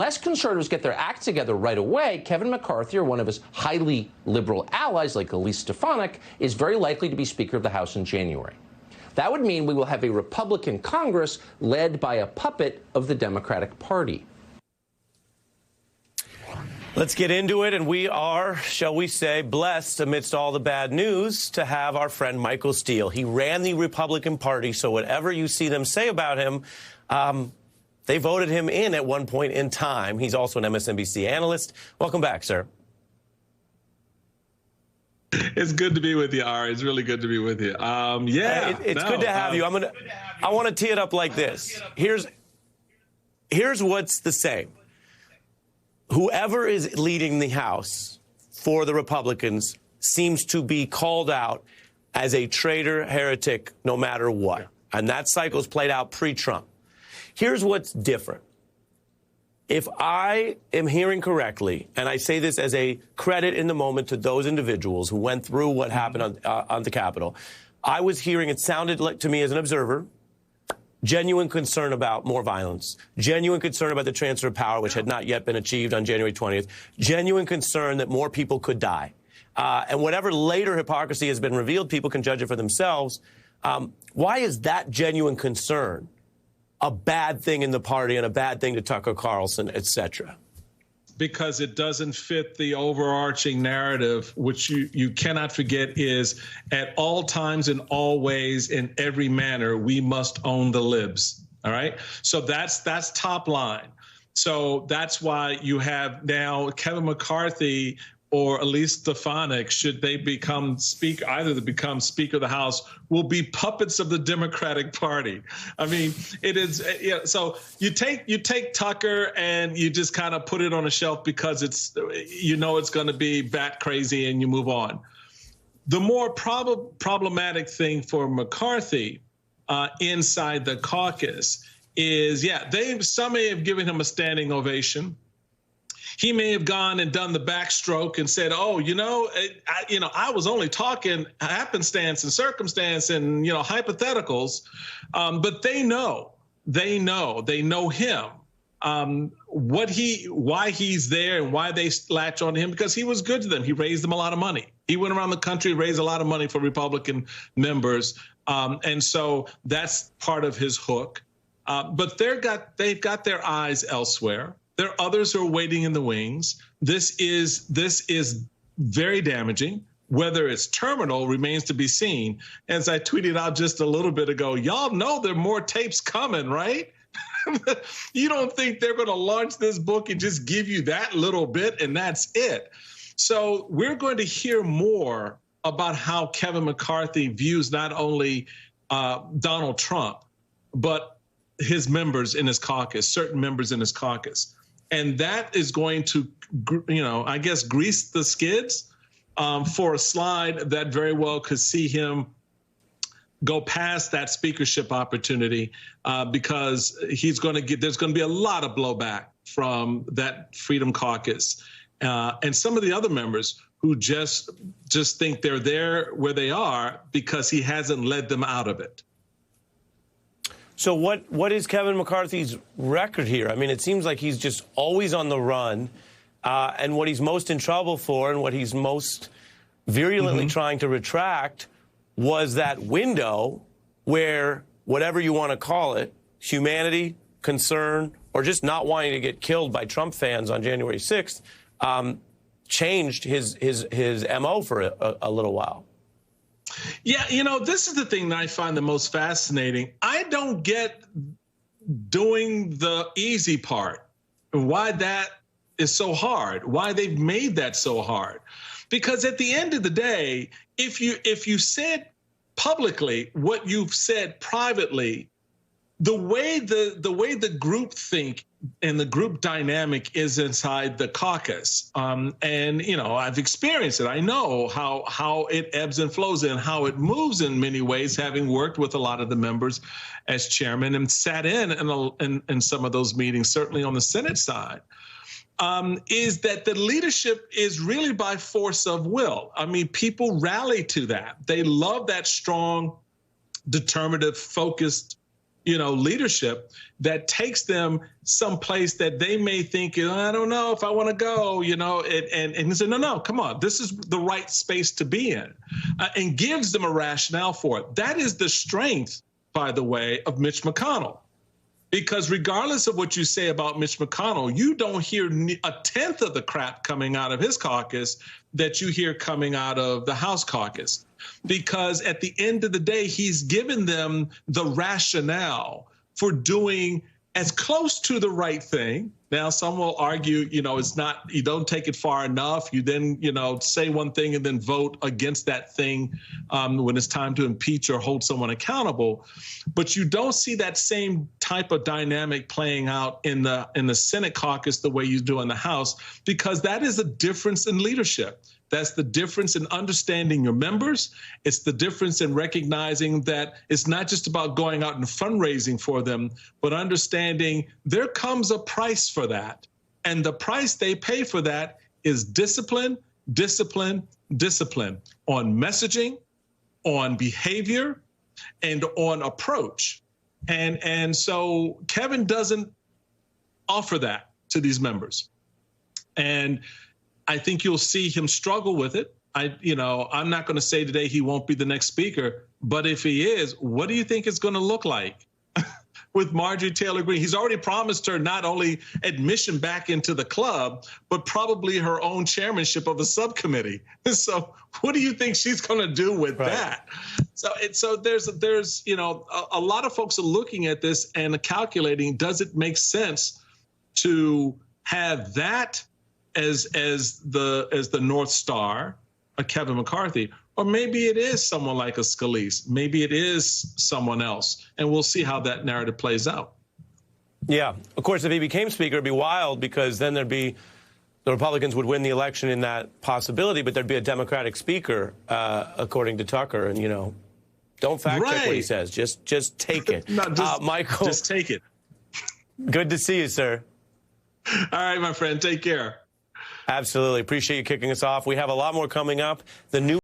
Unless conservatives get their act together right away, Kevin McCarthy or one of his highly liberal allies like Elise Stefanik is very likely to be Speaker of the House in January. That would mean we will have a Republican Congress led by a puppet of the Democratic Party. Let's get into it, and we are, shall we say, blessed amidst all the bad news to have our friend Michael Steele. He ran the Republican Party, so whatever you see them say about him, they voted him in at one point in time. He's also an MSNBC analyst. Welcome back, sir. It's good to be with you, Ari. It's really good to be with you. It's good to have you. I want to tee it up like this. Here's what's the same. Whoever is leading the House for the Republicans seems to be called out as a traitor, heretic, no matter what. And that cycle's played out pre-Trump. Here's what's different. If I am hearing correctly, and I say this as a credit in the moment to those individuals who went through what happened on the Capitol, I was hearing, it sounded like to me as an observer, genuine concern about more violence, genuine concern about the transfer of power, which had not yet been achieved on January 20th, genuine concern that more people could die. And whatever later hypocrisy has been revealed, people can judge it for themselves. Why is that genuine concern a bad thing in the party and a bad thing to Tucker Carlson, et cetera? Because it doesn't fit the overarching narrative, which you cannot forget is at all times, in all ways, in every manner, we must own the libs. All right. So that's top line. So that's why you have now Kevin McCarthy or Elise Stefanik, should they become speaker, either to become Speaker of the House, will be puppets of the Democratic Party. I mean, it is. So you take Tucker and you just kind of put it on a shelf because it's going to be bat crazy and you move on. The more problematic thing for McCarthy inside the caucus is, some may have given him a standing ovation. He may have gone and done the backstroke and said, I was only talking happenstance and circumstance and, hypotheticals. But they know him, why he's there and why they latch on to him, because he was good to them. He raised them a lot of money. He went around the country, raised a lot of money for Republican members. And so that's part of his hook. But they've got their eyes elsewhere. There are others who are waiting in the wings. This is very damaging. Whether it's terminal remains to be seen. As I tweeted out just a little bit ago, y'all know there are more tapes coming, right? You don't think they're going to launch this book and just give you that little bit and that's it. So we're going to hear more about how Kevin McCarthy views not only Donald Trump, but his members in his caucus, certain members in his caucus. And that is going to, grease the skids for a slide that very well could see him go past that speakership opportunity because there's going to be a lot of blowback from that Freedom Caucus and some of the other members who just think they're there where they are because he hasn't led them out of it. So what is Kevin McCarthy's record here? I mean, it seems like he's just always on the run. And what he's most in trouble for and what he's most virulently trying to retract was that window where, whatever you want to call it, humanity, concern, or just not wanting to get killed by Trump fans on January 6th, changed his MO for a little while. Yeah, this is the thing that I find the most fascinating. I don't get doing the easy part, why that is so hard, why they've made that so hard. Because at the end of the day, if you said publicly what you've said privately, the way the group think and the group dynamic is inside the caucus. And, I've experienced it. I know how it ebbs and flows and how it moves in many ways, having worked with a lot of the members as chairman and sat in some of those meetings, certainly on the Senate side, is that the leadership is really by force of will. I mean, people rally to that. They love that strong, determinative, focused leadership that takes them someplace that they may think, I don't know if I want to go, and he said, no, come on, this is the right space to be in, and gives them a rationale for it. That is the strength, by the way, of Mitch McConnell. Because regardless of what you say about Mitch McConnell, you don't hear a tenth of the crap coming out of his caucus that you hear coming out of the House caucus. Because at the end of the day, he's given them the rationale for doing as close to the right thing. Now, some will argue, it's not, you don't take it far enough. You then, say one thing and then vote against that thing when it's time to impeach or hold someone accountable. But you don't see that same type of dynamic playing out in the Senate caucus the way you do in the House, because that is a difference in leadership. That's the difference in understanding your members. It's the difference in recognizing that it's not just about going out and fundraising for them, but understanding there comes a price for that. And the price they pay for that is discipline, discipline, discipline on messaging, on behavior, and on approach. And so Kevin doesn't offer that to these members. And I think you'll see him struggle with it. I'm not going to say today he won't be the next speaker, but if he is, what do you think it's going to look like with Marjorie Taylor Greene? He's already promised her not only admission back into the club, but probably her own chairmanship of a subcommittee. So what do you think she's going to do with that? So there's a lot of folks are looking at this and calculating, does it make sense to have that as the North Star, a Kevin McCarthy, or maybe it is someone like a Scalise, maybe it is someone else, and we'll see how that narrative plays out. Yeah, of course, if he became Speaker, it'd be wild, because then the Republicans would win the election in that possibility, but there'd be a Democratic Speaker, according to Tucker, and don't fact check what he says, just take it. No, Michael, just take it. Good to see you, sir. All right, my friend, take care. Absolutely. Appreciate you kicking us off. We have a lot more coming up. The new